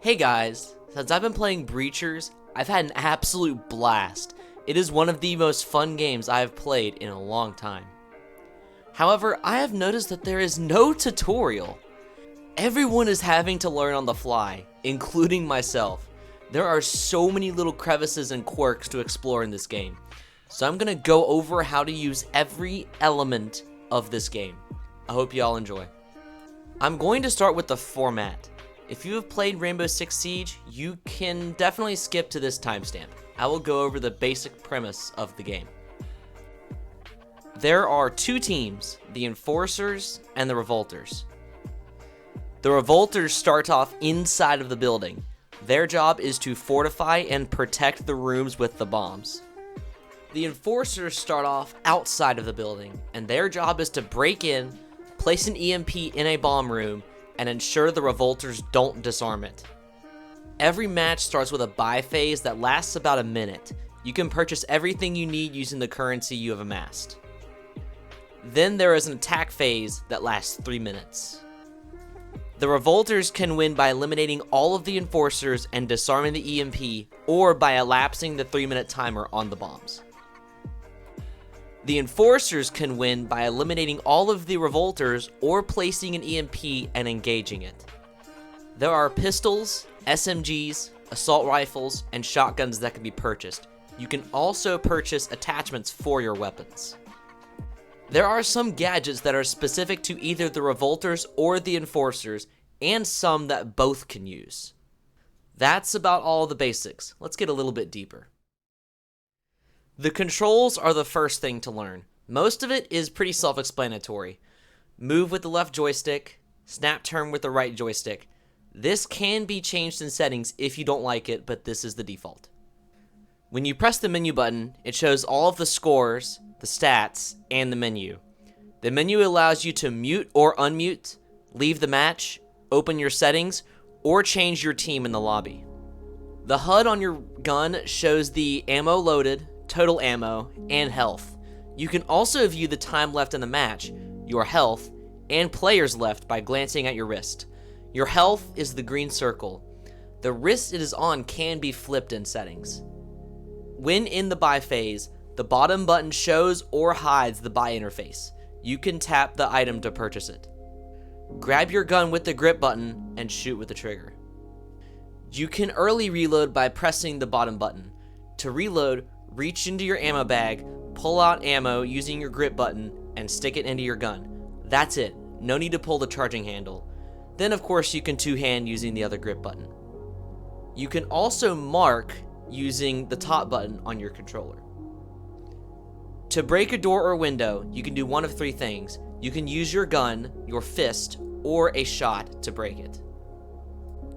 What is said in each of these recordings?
Hey guys, since I've been playing Breachers, I've had an absolute blast. It is one of the most fun games I have played in a long time. However, I have noticed that there is no tutorial. Everyone is having to learn on the fly, including myself. There are so many little crevices and quirks to explore in this game. So I'm gonna go over how to use every element of this game. I hope y'all enjoy. I'm going to start with the format. If you have played Rainbow Six Siege, you can definitely skip to this timestamp. I will go over the basic premise of the game. There are two teams, the Enforcers and the Revolters. The Revolters start off inside of the building. Their job is to fortify and protect the rooms with the bombs. The Enforcers start off outside of the building, and their job is to break in, place an EMP in a bomb room, and ensure the Revolters don't disarm it. Every match starts with a buy phase that lasts about a minute. You can purchase everything you need using the currency you have amassed. Then there is an attack phase that lasts 3 minutes. The Revolters can win by eliminating all of the Enforcers and disarming the EMP, or by elapsing the 3-minute timer on the bombs. The Enforcers can win by eliminating all of the Revolters or placing an EMP and engaging it. There are pistols, SMGs, assault rifles, and shotguns that can be purchased. You can also purchase attachments for your weapons. There are some gadgets that are specific to either the Revolters or the Enforcers, and some that both can use. That's about all the basics. Let's get a little bit deeper. The controls are the first thing to learn. Most of it is pretty self-explanatory. Move with the left joystick, snap turn with the right joystick. This can be changed in settings if you don't like it, but this is the default. When you press the menu button, it shows all of the scores, the stats, and the menu. The menu allows you to mute or unmute, leave the match, open your settings, or change your team in the lobby. The HUD on your gun shows the ammo loaded, total ammo, and health. You can also view the time left in the match, your health, and players left by glancing at your wrist. Your health is the green circle. The wrist it is on can be flipped in settings. When in the buy phase, the bottom button shows or hides the buy interface. You can tap the item to purchase it. Grab your gun with the grip button and shoot with the trigger. You can early reload by pressing the bottom button. To reload, reach into your ammo bag, pull out ammo using your grip button, and stick it into your gun. That's it. No need to pull the charging handle. Then of course you can two-hand using the other grip button. You can also mark using the top button on your controller. To break a door or window, you can do one of three things. You can use your gun, your fist, or a shot to break it.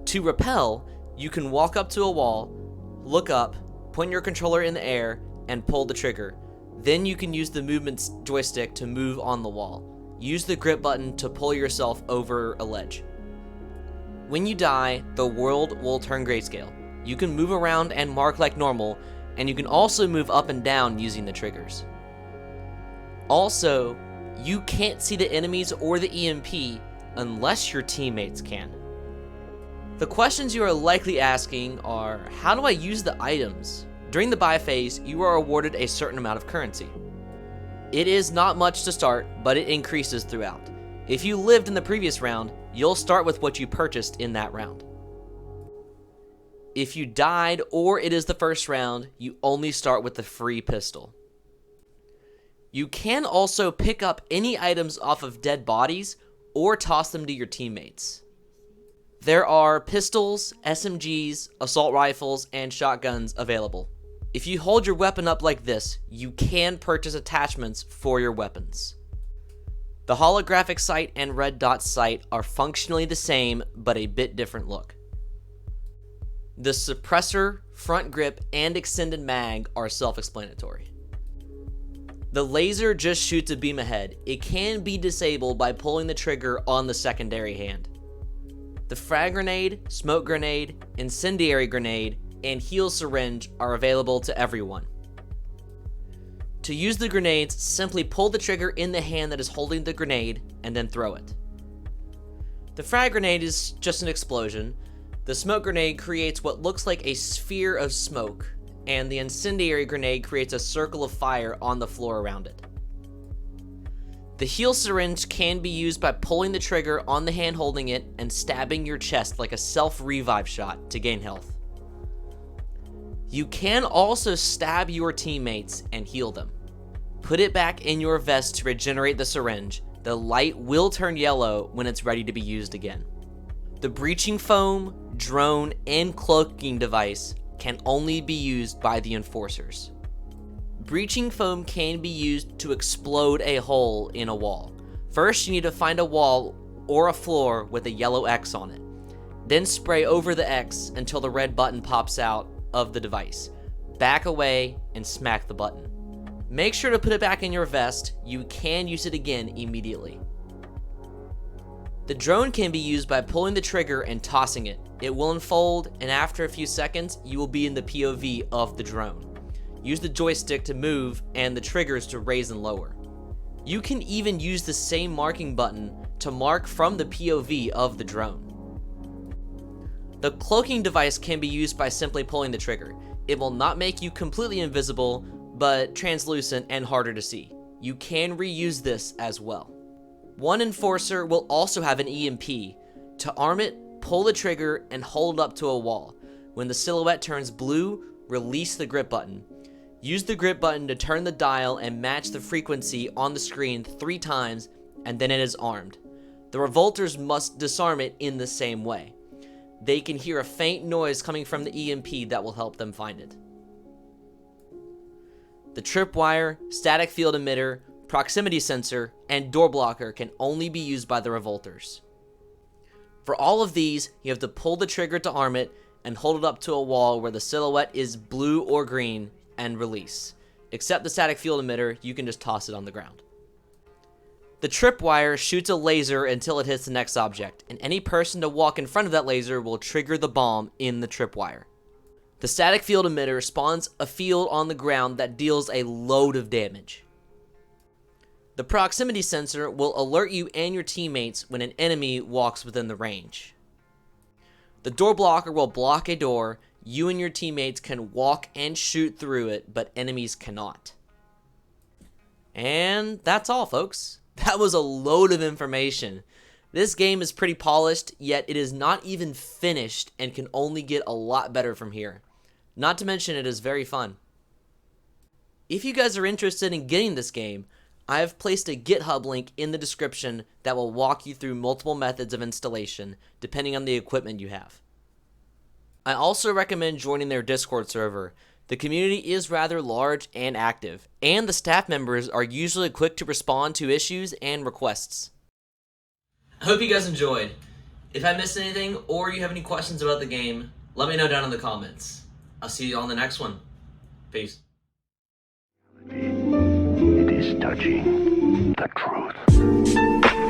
To repel, you can walk up to a wall, look up, point your controller in the air, and pull the trigger. Then you can use the movement joystick to move on the wall. Use the grip button to pull yourself over a ledge. When you die, the world will turn grayscale. You can move around and mark like normal, and you can also move up and down using the triggers. Also, you can't see the enemies or the EMP unless your teammates can. The questions you are likely asking are, how do I use the items? During the buy phase, you are awarded a certain amount of currency. It is not much to start, but it increases throughout. If you lived in the previous round, you'll start with what you purchased in that round. If you died or it is the first round, you only start with the free pistol. You can also pick up any items off of dead bodies or toss them to your teammates. There are pistols, SMGs, assault rifles, and shotguns available. If you hold your weapon up like this, you can purchase attachments for your weapons. The holographic sight and red dot sight are functionally the same, but a bit different look. The suppressor, front grip, and extended mag are self-explanatory. The laser just shoots a beam ahead. It can be disabled by pulling the trigger on the secondary hand. The frag grenade, smoke grenade, incendiary grenade, and heal syringe are available to everyone. To use the grenades, simply pull the trigger in the hand that is holding the grenade and then throw it. The frag grenade is just an explosion. The smoke grenade creates what looks like a sphere of smoke, and the incendiary grenade creates a circle of fire on the floor around it. The heal syringe can be used by pulling the trigger on the hand holding it and stabbing your chest like a self-revive shot to gain health. You can also stab your teammates and heal them. Put it back in your vest to regenerate the syringe. The light will turn yellow when it's ready to be used again. The breaching foam, drone, and cloaking device can only be used by the enforcers. Breaching foam can be used to explode a hole in a wall. First, you need to find a wall or a floor with a yellow X on it. Then spray over the X until the red button pops out of the device. Back away and smack the button. Make sure to put it back in your vest. You can use it again immediately. The drone can be used by pulling the trigger and tossing it. It will unfold, and after a few seconds, you will be in the POV of the drone. Use the joystick to move and the triggers to raise and lower. You can even use the same marking button to mark from the POV of the drone. The cloaking device can be used by simply pulling the trigger. It will not make you completely invisible, but translucent and harder to see. You can reuse this as well. One enforcer will also have an EMP. To arm it, pull the trigger and hold it up to a wall. When the silhouette turns blue, release the grip button. Use the grip button to turn the dial and match the frequency on the screen 3 times, and then it is armed. The revolters must disarm it in the same way. They can hear a faint noise coming from the EMP that will help them find it. The tripwire, static field emitter, proximity sensor, and door blocker can only be used by the revolters. For all of these, you have to pull the trigger to arm it and hold it up to a wall where the silhouette is blue or green and release. Except the static field emitter, you can just toss it on the ground. The tripwire shoots a laser until it hits the next object, and any person to walk in front of that laser will trigger the bomb in the tripwire. The static field emitter spawns a field on the ground that deals a load of damage. The proximity sensor will alert you and your teammates when an enemy walks within the range. The door blocker will block a door. You and your teammates can walk and shoot through it, but enemies cannot. And that's all, folks. That was a load of information. This game is pretty polished, yet it is not even finished and can only get a lot better from here. Not to mention it is very fun. If you guys are interested in getting this game, I have placed a GitHub link in the description that will walk you through multiple methods of installation, depending on the equipment you have. I also recommend joining their Discord server. The community is rather large and active, and the staff members are usually quick to respond to issues and requests. I hope you guys enjoyed. If I missed anything or you have any questions about the game, let me know down in the comments. I'll see you on the next one. Peace. It is touching the truth.